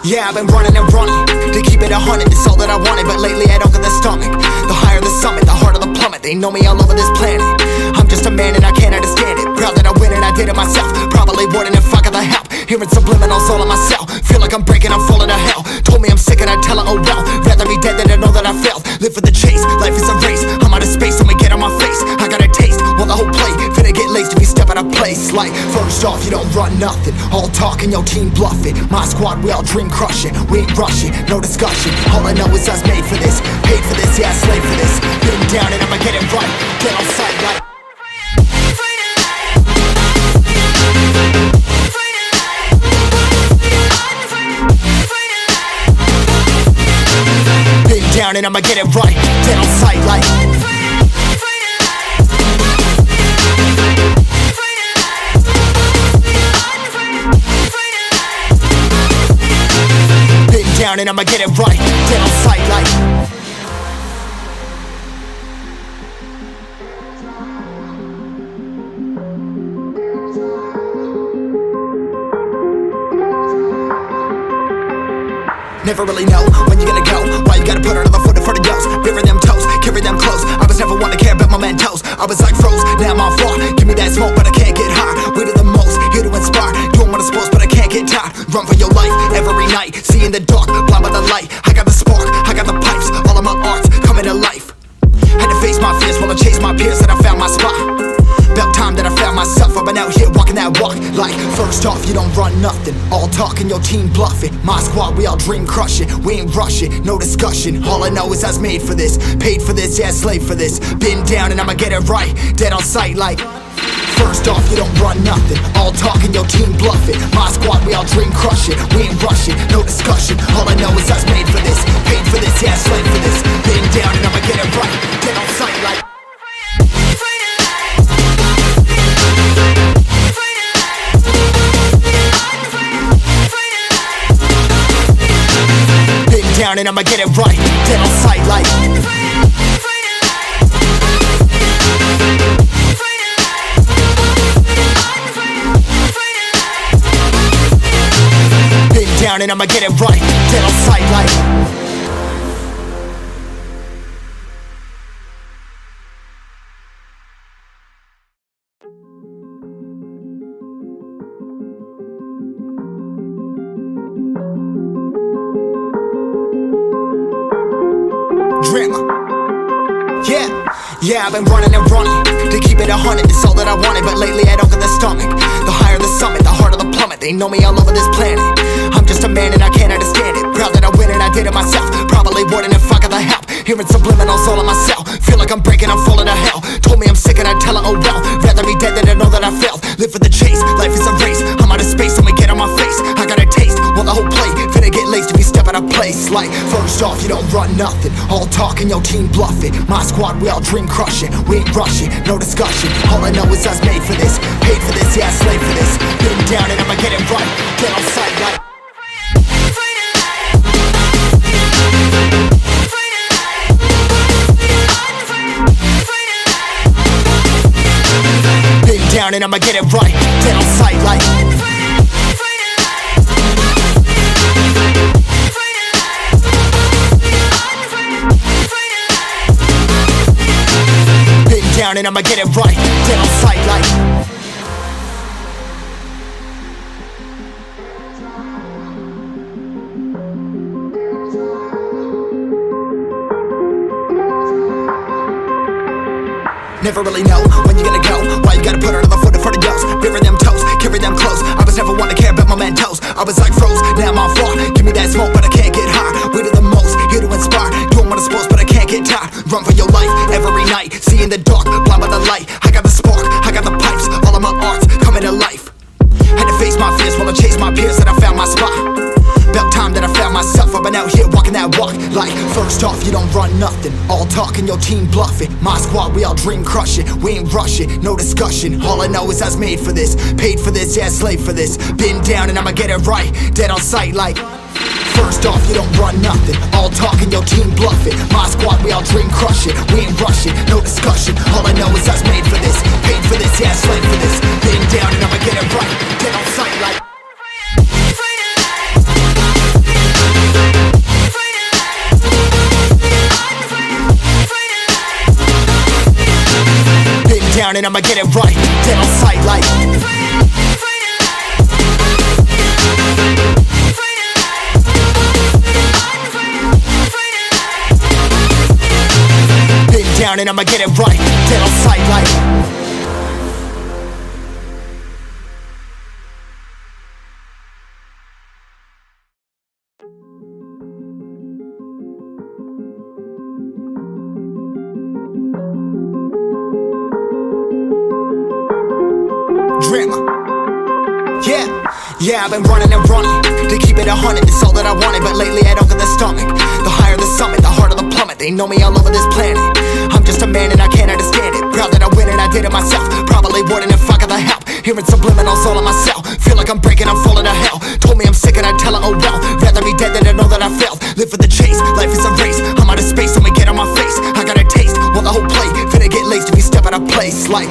Yeah, I've been running and running to keep it 100, it's all that I wanted. But lately I don't get the stomach. The higher the summit, the harder the plummet. They know me all over this planet. I'm just a man and I can't understand it. Proud that I win and I did it myself. Probably wouldn't if I got the help. Hearing subliminals all on myself. Feel like I'm breaking, I'm falling to hell. Told me I'm sick and I tell her, oh well. Rather be dead than to know that I failed. Live for the chase, life is a race. I'm out of space, I'ma get on my face. I got a taste, want the whole plate. Finna get laced if you step out of place. Like, first off, you don't run nothing. All talk and your team bluffing. My squad, we all dream crushing. We ain't rushing, no discussion. All I know is I was made for this. Paid for this, yeah, slave for this. Been down and I'ma get it right. Get on sight like down and I'ma get it right. Dead on sight like been down and I'ma get it right. Dead on sight like never really know when you gonna go. Why you gotta put another foot in front of yours? Bury them toes, carry them close. I was never one to care about my mentos. I was like froze, now I'm on floor. Give me that smoke, but I can't get high. We do the most, here to inspire. Doing what I'm supposed, but I can't get tired. Run for your life every night. See in the dark, blind by the light. I got the spark, I got the pipes. All of my arts coming to life. Had to face my fears while I chased my peers, and I found my spot. About time that I found myself. I've been out here walking that walk. Like, first off, you don't run nothing. All talk and your team bluffing. My squad, we all dream crushing. We ain't rushing, no discussion. All I know is I was made for this. Paid for this, yeah, slave for this. Been down and I'ma get it right. Dead on sight like first off, you don't run nothing. All talk and your team bluffing. My squad, we all dream crushing. We ain't rushing, no discussion. All I know is I was made for this. Paid for this, yeah, slave for this. Been down and I'ma get it right. Dead on sight like down and I'ma get it right. Dead on sight like been down and I'ma get it right. Dead on sight like yeah, I've been running and running to keep it 100, it's all that I wanted. But lately I don't get the stomach. The higher the summit, the harder the plummet. They know me all over this planet. I'm just a man and I can't understand it. Proud that I win and I did it myself. Probably wouldn't if I got the help. Hearing subliminals all on myself. Feel like I'm breaking, I'm falling to hell. Told me I'm sick and I tell her, oh well. Rather be dead than to know that I failed. Live for the chase, life is a race. I'm out of space, I'ma get on my face. I got a taste, want the whole plate. Finna get laced if you step out of place. Like, first off, you don't run nothing. All talk and your team bluffing. My squad, we all dream crushing. We ain't rushing, no discussion. All I know is I was made for this. Paid for this, yeah, slave for this. Been down and I'ma get it right. Dead on sight like been down and I'ma get it right. Dead on sight like been down and I'ma get it right. Dead on sight like never really know when you gonna go. Why you gotta put another foot in front of yours? Bury them toes, carry them close. I was never one to care about my mentos. I was like froze, now I'm on floor. Give me that smoke, but I can't get high. We do the most, here to inspire. Doing what I'm supposed, but I can't get tired. Run for your life every night. See in the dark, blind by the light. I got the spark, I got the pipes. All of my arts coming to life. Had to face my fears while I chased my peers, and I found my spot. About time that I found myself. I've been out here walking that walk. Like, first off, you don't run nothing. All talk and your team bluffing. My squad, we all dream crushing. We ain't rushing, no discussion. All I know is I was made for this. Paid for this, yeah, slave for this. Been down and I'ma get it right. Dead on sight like first off, you don't run nothing. All talk and your team bluffing. My squad, we all dream crushing. We ain't rushing, no discussion. All I know is I was made for this. Paid for this, yeah, slave for this. Been down and I'ma get it right. Dead on sight like down and I'ma get it right. Dead on sight like been down and I'ma get it right. Dead on sight like Drama. Yeah, I've been running and running to keep it 100, it's all that I wanted. But lately I don't get the stomach. The higher the summit, the harder the plummet. They know me all over this planet. I'm just a man and I can't understand it. Proud that I win and I did it myself. Probably wouldn't if I got the help. Hearing subliminals all on myself. Feel like I'm breaking, I'm falling to hell. Told me I'm sick and I tell her, oh well. Rather be dead than to know that I failed. Live for the chase, life is a race. I'm out of space, so me get on my face. I got a taste, well the whole plate finna get laced if you step out of place like